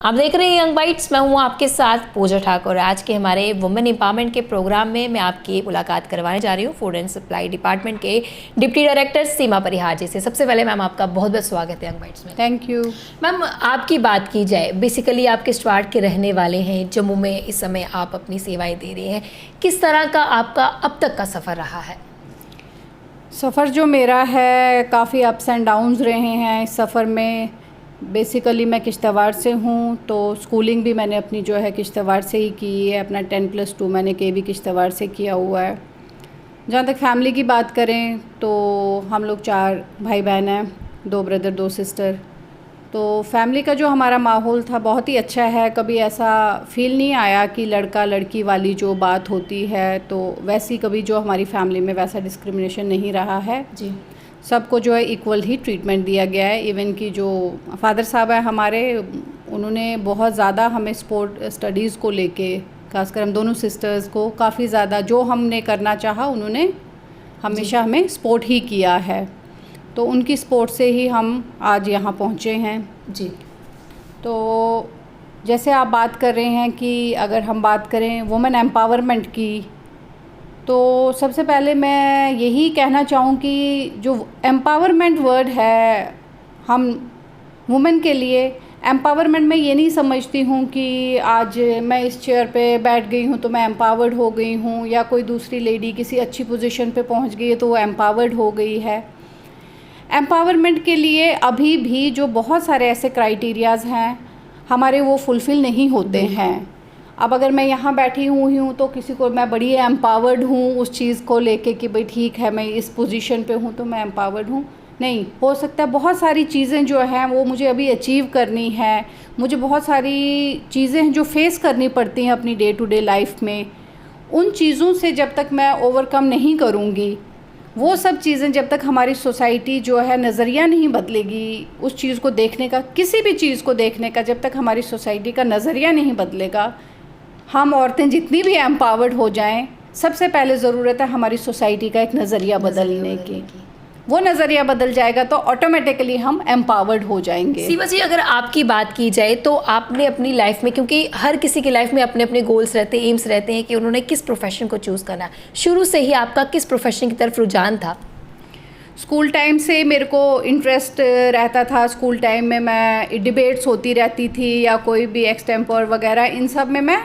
आप देख रहे हैं यंग बाइट्स। मैं हूं आपके साथ पूजा ठाकुर। आज के हमारे वुमेन एम्पावरमेंट के प्रोग्राम में मैं आपकी मुलाकात करवाने जा रही हूं फूड एंड सप्लाई डिपार्टमेंट के डिप्टी डायरेक्टर सीमा परिहार जी से। सबसे पहले मैम आपका बहुत बहुत स्वागत है यंग बाइट्स में। थैंक यू मैम, आपकी बात की जाए, बेसिकली आप किस वार्ड के रहने वाले हैं? जम्मू में इस समय आप अपनी सेवाएँ दे रहे हैं। किस तरह का आपका अब तक का सफ़र रहा है? सफ़र जो मेरा है काफ़ी अप्स एंड डाउन्स रहे हैं इस सफ़र में। बेसिकली मैं किश्तवाड़ से हूँ, तो स्कूलिंग भी मैंने अपनी जो है किश्तवाड़ से ही की है। अपना 10+2 मैंने केवी किश्तवाड़ से किया हुआ है। जहाँ तक फैमिली की बात करें तो हम लोग 4 भाई बहन हैं, 2 ब्रदर 2 सिस्टर। तो फैमिली का जो हमारा माहौल था बहुत ही अच्छा है। कभी ऐसा फील नहीं आया कि लड़का लड़की वाली जो बात होती है, तो वैसी कभी जो हमारी फैमिली में वैसा डिस्क्रिमिनेशन नहीं रहा है जी। सबको जो है इक्वल ही ट्रीटमेंट दिया गया है। इवन कि जो फादर साहब हैं हमारे, उन्होंने बहुत ज़्यादा हमें स्पोर्ट स्टडीज़ को लेके, खासकर हम दोनों सिस्टर्स को काफ़ी ज़्यादा जो हमने करना चाहा उन्होंने हमेशा हमें सपोर्ट ही किया है। तो उनकी सपोर्ट से ही हम आज यहाँ पहुँचे हैं जी। तो जैसे आप बात कर रहे हैं कि अगर हम बात करें वुमेन एम्पावरमेंट की, तो सबसे पहले मैं यही कहना चाहूँ कि जो एम्पावरमेंट वर्ड है हम वुमेन के लिए, एम्पावरमेंट मैं ये नहीं समझती हूँ कि आज मैं इस चेयर पे बैठ गई हूँ तो मैं एम्पावर्ड हो गई हूँ, या कोई दूसरी लेडी किसी अच्छी पोजीशन पे पहुँच गई है तो वो एम्पावर्ड हो गई है। एम्पावरमेंट के लिए अभी भी जो बहुत सारे ऐसे क्राइटेरियाज़ हैं हमारे, वो फुलफ़िल नहीं होते हैं। अब अगर मैं यहाँ बैठी हुई हूँ तो किसी को मैं बड़ी एम्पावर्ड हूँ उस चीज़ को लेके कि भाई ठीक है मैं इस पोजीशन पे हूँ तो मैं एम्पावर्ड हूँ, नहीं हो सकता। बहुत सारी चीज़ें जो हैं वो मुझे अभी अचीव करनी है। मुझे बहुत सारी चीज़ें जो फेस करनी पड़ती हैं अपनी डे टू डे लाइफ में, उन चीज़ों से जब तक मैं ओवरकम नहीं करूँगी, वो सब चीज़ें जब तक हमारी सोसाइटी जो है नज़रिया नहीं बदलेगी उस चीज़ को देखने का, किसी भी चीज़ को देखने का, जब तक हमारी सोसाइटी का नज़रिया नहीं बदलेगा, हम औरतें जितनी भी एम्पावर्ड हो जाएं, सबसे पहले ज़रूरत है हमारी सोसाइटी का एक नज़रिया बदलने की। वो नज़रिया बदल जाएगा तो ऑटोमेटिकली हम एम्पावर्ड हो जाएंगे। सीमा जी, अगर आपकी बात की जाए तो आपने अपनी लाइफ में, क्योंकि हर किसी की लाइफ में अपने अपने गोल्स रहते हैं, एम्स रहते हैं कि उन्होंने किस प्रोफेशन को चूज़ करना, शुरू से ही आपका किस प्रोफेशन की तरफ रुझान था? स्कूल टाइम से मेरे को इंटरेस्ट रहता था। स्कूल टाइम में मैं डिबेट्स होती रहती थी या कोई भी एक्सटेम्पर वगैरह, इन सब में मैं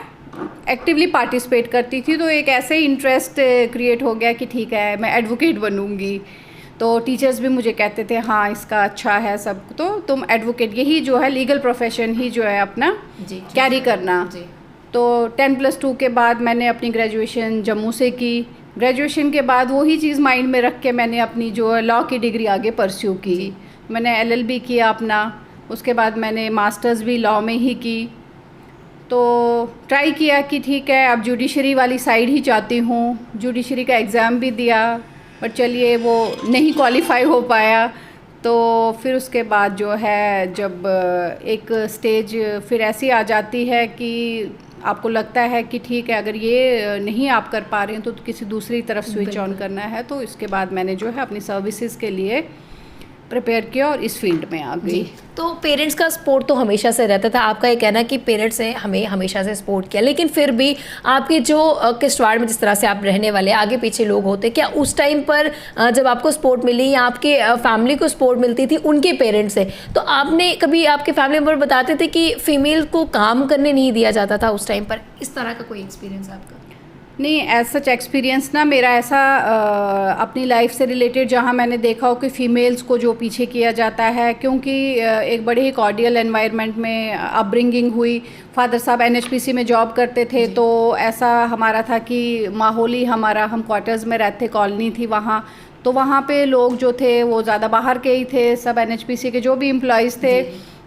एक्टिवली पार्टिसिपेट करती थी। तो एक ऐसे इंटरेस्ट क्रिएट हो गया कि ठीक है मैं एडवोकेट बनूंगी। तो टीचर्स भी मुझे कहते थे हाँ इसका अच्छा है सब, तो तुम एडवोकेट, यही जो है लीगल प्रोफेशन ही जो है अपना कैरी करना। जी। तो 10+2 के बाद मैंने अपनी ग्रेजुएशन जम्मू से की। ग्रेजुएशन के बाद वही चीज़ माइंड में रख के मैंने अपनी जो है लॉ की डिग्री आगे परस्यू की। मैंने LLB किया अपना, उसके बाद मैंने मास्टर्स भी लॉ में ही की। तो ट्राई किया कि ठीक है अब जुडिशरी वाली साइड ही चाहती हूँ। जुडिशरी का एग्ज़ाम भी दिया, बट चलिए वो नहीं क्वालिफाई हो पाया। तो फिर उसके बाद जो है जब एक स्टेज फिर ऐसी आ जाती है कि आपको लगता है कि ठीक है अगर ये नहीं आप कर पा रहे हैं तो किसी दूसरी तरफ स्विच ऑन करना है। तो इसके बाद मैंने जो है अपनी सर्विसेज के लिए प्रिपेयर किया और इस फील्ड में आ गई। तो पेरेंट्स का सपोर्ट तो हमेशा से रहता था। आपका ये कहना कि पेरेंट्स ने हमें हमेशा से सपोर्ट किया, लेकिन फिर भी आपके जो किश्तवाड़ में जिस तरह से आप रहने वाले, आगे पीछे लोग होते, क्या उस टाइम पर जब आपको सपोर्ट मिली या आपके फैमिली को सपोर्ट मिलती थी उनके पेरेंट्स से, तो आपने कभी, आपके फैमिली मेम्बर बताते थे कि फ़ीमेल को काम करने नहीं दिया जाता था उस टाइम पर? इस तरह का कोई एक्सपीरियंस आपका? नहीं, एज सच एक्सपीरियंस ना मेरा ऐसा अपनी लाइफ से रिलेटेड जहाँ मैंने देखा हो कि फ़ीमेल्स को जो पीछे किया जाता है, क्योंकि एक बड़े ही कॉर्डियल एनवायरनमेंट में अपब्रिंगिंग हुई। फादर साहब NHPC में जॉब करते थे, तो ऐसा हमारा था कि माहौल ही हमारा, हम क्वार्टर्स में रहते, कॉलोनी थी वहाँ, तो वहाँ पे लोग जो थे वो ज़्यादा बाहर के ही थे, सब NHPC के जो भी एम्प्लॉयज़ थे।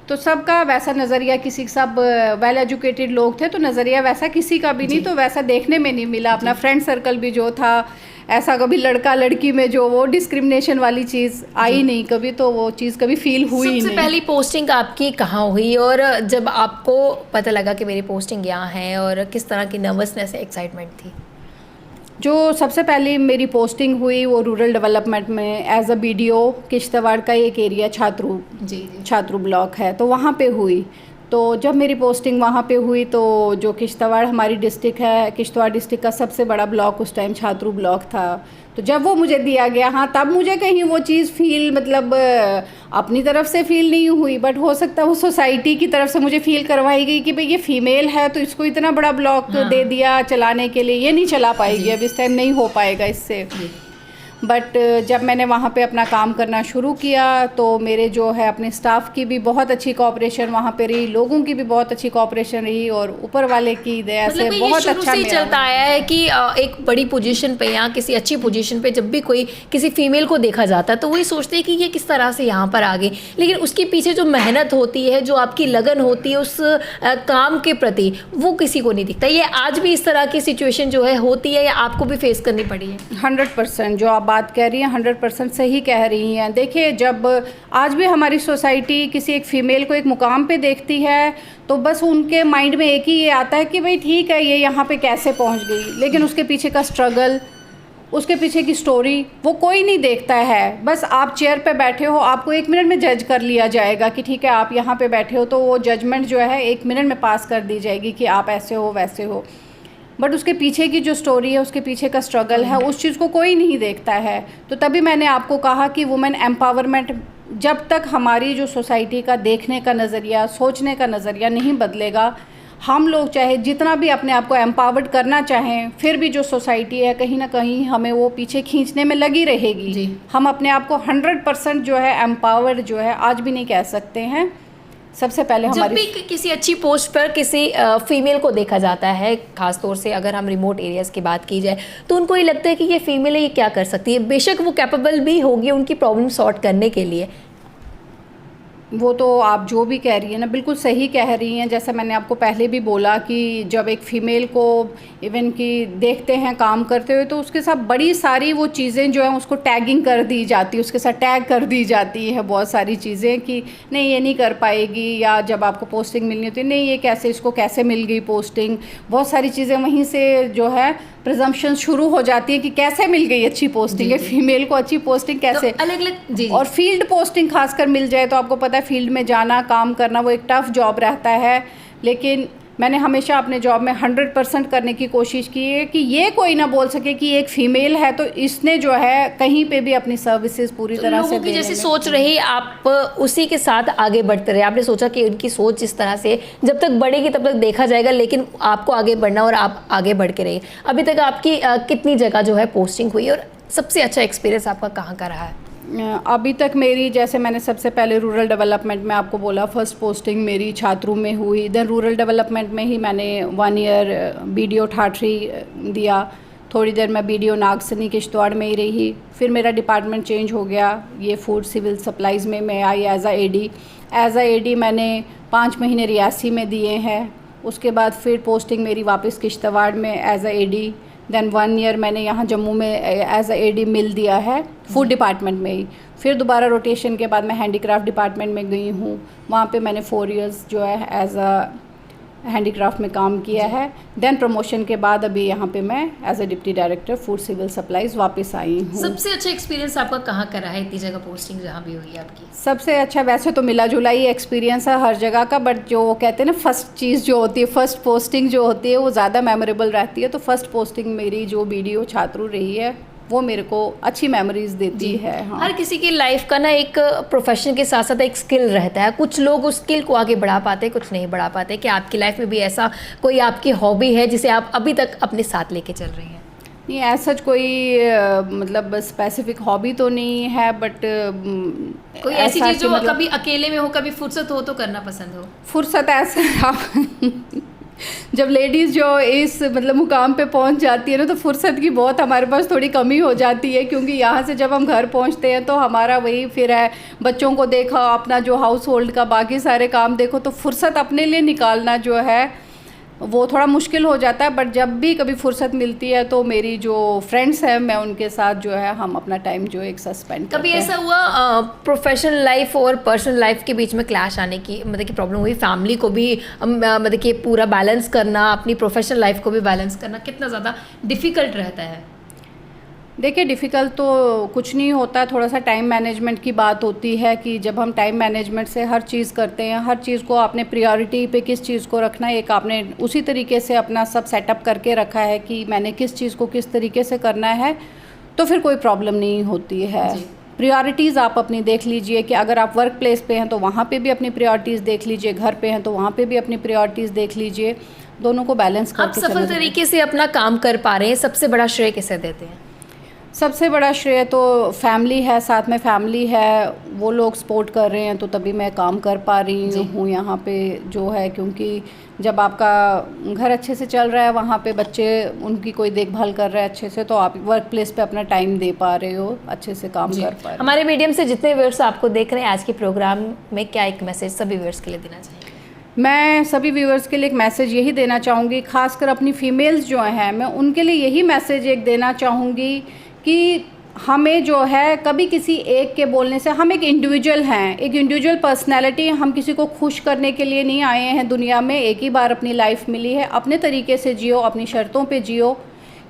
तो सबका वैसा नज़रिया, किसी सब वेल एजुकेटेड लोग थे तो नज़रिया वैसा किसी का भी नहीं, तो वैसा देखने में नहीं मिला। अपना फ्रेंड सर्कल भी जो था, ऐसा कभी लड़का लड़की में जो वो डिस्क्रिमिनेशन वाली चीज़ आई नहीं कभी, तो वो चीज़ कभी फील हुई नहीं। सबसे पहली पोस्टिंग आपकी कहाँ हुई और जब आपको पता लगा कि मेरी पोस्टिंग यहाँ है, और किस तरह की नर्वसनेस, एक्साइटमेंट थी? जो सबसे पहले मेरी पोस्टिंग हुई वो रूरल डेवलपमेंट में एज अ BDO, किश्तवाड़ का एक एरिया छात्रू ब्लॉक है, तो वहाँ पे हुई। तो जब मेरी पोस्टिंग वहाँ पे हुई तो जो किश्तवाड़ हमारी डिस्ट्रिक्ट है, किश्तवाड़ डिस्ट्रिक्ट का सबसे बड़ा ब्लॉक उस टाइम छात्रू ब्लॉक था। तो जब वो मुझे दिया गया, हाँ तब मुझे कहीं वो चीज़ फील मतलब अपनी तरफ से फील नहीं हुई, बट हो सकता है वो सोसाइटी की तरफ से मुझे फील करवाई गई कि भाई ये फ़ीमेल है तो इसको इतना बड़ा ब्लॉक दे दिया चलाने के लिए, ये नहीं चला पाएगी, अब इस टाइम नहीं हो पाएगा इससे। बट जब मैंने वहाँ पे अपना काम करना शुरू किया तो मेरे जो है अपने स्टाफ की भी बहुत अच्छी कोऑपरेशन वहाँ पे रही, लोगों की भी बहुत अच्छी कोऑपरेशन रही और ऊपर वाले की दया से बहुत अच्छा से चलता आया है कि एक बड़ी पोजीशन पे या किसी अच्छी पोजीशन पे जब भी कोई किसी फीमेल को देखा जाता है तो वही सोचते हैं कि ये किस तरह से यहाँ पर आ गई, लेकिन उसके पीछे जो मेहनत होती है, जो आपकी लगन होती है उस काम के प्रति, वो किसी को नहीं दिखता। ये आज भी इस तरह की सिचुएशन जो है होती है या आपको भी फेस करनी पड़ी है? 100% जो आप बात कह रही हैं 100% सही कह रही हैं। देखिए, जब आज भी हमारी सोसाइटी किसी एक फ़ीमेल को एक मुकाम पे देखती है तो बस उनके माइंड में एक ही ये आता है कि भाई ठीक है ये यहाँ पे कैसे पहुँच गई, लेकिन उसके पीछे का स्ट्रगल, उसके पीछे की स्टोरी वो कोई नहीं देखता है। बस आप चेयर पे बैठे हो, आपको 1 मिनट में जज कर लिया जाएगा कि ठीक है आप यहाँ पे बैठे हो, तो वो जजमेंट जो है 1 मिनट में पास कर दी जाएगी कि आप ऐसे हो वैसे हो। बट उसके पीछे की जो स्टोरी है, उसके पीछे का स्ट्रगल है, उस चीज़ को कोई नहीं देखता है। तो तभी मैंने आपको कहा कि वुमेन एम्पावरमेंट, जब तक हमारी जो सोसाइटी का देखने का नज़रिया, सोचने का नज़रिया नहीं बदलेगा, हम लोग चाहे जितना भी अपने आप को एम्पावर्ड करना चाहें, फिर भी जो सोसाइटी है कहीं ना कहीं हमें वो पीछे खींचने में लगी रहेगी। हम अपने आप को 100% जो है एम्पावर्ड जो है आज भी नहीं कह सकते हैं। सबसे पहले हमारी जब भी किसी अच्छी पोस्ट पर किसी फीमेल को देखा जाता है, खास तौर से अगर हम रिमोट एरियाज़ की बात की जाए, तो उनको ये लगता है कि ये फीमेल है, ये क्या कर सकती है। बेशक वो कैपेबल भी होगी उनकी प्रॉब्लम सॉर्ट करने के लिए। वो तो आप जो भी कह रही हैं ना बिल्कुल सही कह रही हैं। जैसा मैंने आपको पहले भी बोला कि जब एक फ़ीमेल को इवन कि देखते हैं काम करते हुए तो उसके साथ बड़ी सारी वो चीज़ें जो हैं उसको टैगिंग कर दी जाती है, उसके साथ टैग कर दी जाती है बहुत सारी चीज़ें कि नहीं ये नहीं कर पाएगी, या जब आपको पोस्टिंग मिलनी होती है नहीं ये कैसे, इसको कैसे मिल गई पोस्टिंग। बहुत सारी चीज़ें वहीं से जो है प्रिजम्पशन शुरू हो जाती है कि कैसे मिल गई अच्छी पोस्टिंग है, फीमेल को अच्छी पोस्टिंग कैसे, तो अलग-अलग जी। और फील्ड पोस्टिंग खासकर मिल जाए तो आपको पता है फील्ड में जाना, काम करना वो एक टफ़ जॉब रहता है। लेकिन मैंने हमेशा अपने जॉब में 100% करने की कोशिश की है कि ये कोई ना बोल सके कि एक फ़ीमेल है तो इसने जो है कहीं पे भी अपनी सर्विसेज पूरी तरह से लोगों की जैसे सोच रही, आप उसी के साथ आगे बढ़ते रहे। आपने सोचा कि उनकी सोच इस तरह से जब तक बढ़ेगी तब तक देखा जाएगा, लेकिन आपको आगे बढ़ना और आप आगे बढ़ के रहिए। अभी तक आपकी कितनी जगह जो है पोस्टिंग हुई और सबसे अच्छा एक्सपीरियंस आपका कहाँ का रहा है? अभी तक मेरी, जैसे मैंने सबसे पहले रूरल डेवलपमेंट में आपको बोला, फर्स्ट पोस्टिंग मेरी छात्रू में हुई। देन रूरल डेवलपमेंट में ही मैंने 1 ईयर BDO ठाठरी दिया। थोड़ी देर मैं BDO नागसनी किश्तवाड़ में ही रही। फिर मेरा डिपार्टमेंट चेंज हो गया, ये फूड सिविल सप्लाईज़ में मैं आई एज अ AD मैंने 5 महीने रियासी में दिए हैं। उसके बाद फिर पोस्टिंग मेरी वापस किश्तवाड़ में as a AD। Then 1 year मैंने यहाँ जम्मू में एज अ AD मिल दिया है फूड डिपार्टमेंट में ही। फिर दोबारा रोटेशन के बाद मैं हैंडीक्राफ्ट डिपार्टमेंट में गई हूँ, वहाँ पे मैंने 4 इयर्स जो है एज अ हैंडीक्राफ्ट में काम किया है। देन प्रमोशन के बाद अभी यहाँ पे मैं as a deputy director food civil supplies वापस आई हूँ। सबसे अच्छा एक्सपीरियंस आपका कहाँ का रहा है, इतनी जगह पोस्टिंग जहाँ भी हुई है आपकी? सबसे अच्छा वैसे तो मिला जुला ही एक्सपीरियंस है हर जगह का, बट जो कहते हैं ना फर्स्ट चीज़ जो होती है, फर्स्ट पोस्टिंग जो होती है वो ज़्यादा मेमोरेबल रहती है। तो फर्स्ट पोस्टिंग मेरी जो BDO छात्रू रही है वो मेरे को अच्छी मेमोरीज देती है। हाँ। हर किसी की लाइफ का ना एक प्रोफेशन के साथ साथ एक स्किल रहता है। कुछ लोग उस स्किल को आगे बढ़ा पाते, कुछ नहीं बढ़ा पाते। कि आपकी लाइफ में भी ऐसा कोई आपकी हॉबी है जिसे आप अभी तक अपने साथ लेके चल रही हैं? नहीं, ऐसा कोई मतलब स्पेसिफिक हॉबी तो नहीं है, बट कोई ऐसी चीज़ जो मतलब कभी अकेले में हो, कभी फुर्सत हो तो करना पसंद हो? फुर्सत ऐसा जब लेडीज़ जो इस मतलब मुकाम पे पहुंच जाती है ना तो फुर्सत की बहुत हमारे पास थोड़ी कमी हो जाती है, क्योंकि यहाँ से जब हम घर पहुंचते हैं तो हमारा वही फिर है, बच्चों को देखो, अपना जो हाउस होल्ड का बाकी सारे काम देखो, तो फुर्सत अपने लिए निकालना जो है वो थोड़ा मुश्किल हो जाता है। बट जब भी कभी फुर्सत मिलती है तो मेरी जो फ्रेंड्स हैं मैं उनके साथ जो है हम अपना टाइम जो एक साथ स्पेंड करते हैं। कभी ऐसा हुआ प्रोफेशनल लाइफ और पर्सनल लाइफ के बीच में क्लैश आने की मतलब कि प्रॉब्लम हुई? फैमिली को भी मतलब कि पूरा बैलेंस करना, अपनी प्रोफेशनल लाइफ को भी बैलेंस करना कितना ज़्यादा डिफ़िकल्ट रहता है? देखिए, डिफ़िकल्ट तो कुछ नहीं होता, थोड़ा सा टाइम मैनेजमेंट की बात होती है कि जब हम टाइम मैनेजमेंट से हर चीज़ करते हैं, हर चीज़ को आपने प्रायोरिटी पे किस चीज़ को रखना है, एक आपने उसी तरीके से अपना सब सेटअप करके रखा है कि मैंने किस चीज़ को किस तरीके से करना है, तो फिर कोई प्रॉब्लम नहीं होती है। प्रायोरिटीज़ आप अपनी देख लीजिए कि अगर आप वर्क प्लेस पे हैं तो वहाँ पे भी अपनी प्रायोरिटीज़ देख लीजिए, घर पे हैं तो वहाँ पे भी अपनी प्रायोरिटीज़ देख लीजिए, दोनों को बैलेंस आप करके सफल चलना। तरीके से अपना काम कर पा रहे हैं, सबसे बड़ा श्रेय किसे देते हैं? सबसे बड़ा श्रेय तो फैमिली है, साथ में फैमिली है, वो लोग सपोर्ट कर रहे हैं तो तभी मैं काम कर पा रही हूँ यहाँ पे जो है, क्योंकि जब आपका घर अच्छे से चल रहा है, वहाँ पे बच्चे उनकी कोई देखभाल कर रहा है अच्छे से, तो आप वर्क प्लेस पे अपना टाइम दे पा रहे हो, अच्छे से काम कर पा रहे हो। हमारे मीडियम से जितने व्यूअर्स आपको देख रहे हैं आज के प्रोग्राम में, क्या एक मैसेज सभी व्यूअर्स के लिए देना चाहिए? मैं सभी व्यूअर्स के लिए एक मैसेज यही देना चाहूँगी, खासकर अपनी फीमेल्स जो हैं, मैं उनके लिए यही मैसेज एक देना चाहूँगी कि हमें जो है कभी किसी एक के बोलने से, हम एक इंडिविजुअल हैं, एक इंडिविजुअल पर्सनैलिटी, हम किसी को खुश करने के लिए नहीं आए हैं दुनिया में, एक ही बार अपनी लाइफ मिली है, अपने तरीके से जियो, अपनी शर्तों पे जियो,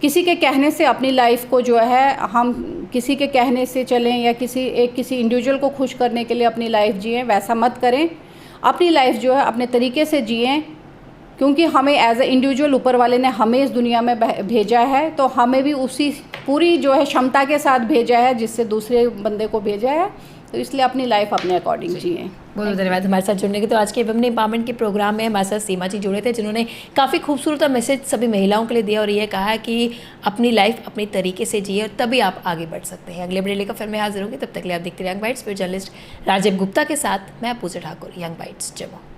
किसी के कहने से अपनी लाइफ को जो है, हम किसी के कहने से चलें या किसी इंडिविजुअल को खुश करने के लिए अपनी लाइफ जिएं, वैसा मत करें। अपनी लाइफ जो है अपने तरीके से जिएं, क्योंकि हमें एज ए इंडिविजुअल ऊपर वाले ने हमें इस दुनिया में भेजा है, तो हमें भी उसी पूरी जो है क्षमता के साथ भेजा है जिससे दूसरे बंदे को भेजा है, तो इसलिए अपनी लाइफ अपने अकॉर्डिंग जिए। बहुत बहुत धन्यवाद हमारे साथ जुड़ने के। तो आज के वुमेन एम्पावरमेंट के प्रोग्राम में हमारे साथ सीमा जी जुड़े थे, जिन्होंने काफ़ी खूबसूरत मैसेज सभी महिलाओं के लिए दिया और ये कहा कि अपनी लाइफ अपनी तरीके से जिए और तभी आप आगे बढ़ सकते हैं। अगले बड़े लेकर फिर मैं हाजिर होंगी, तब तक के लिए आप देखते रहिए यंग बाइट्स। फिर जर्नलिस्ट राजीव गुप्ता के साथ मैं पूजा ठाकुर, यंग बाइट्स, जम्मू।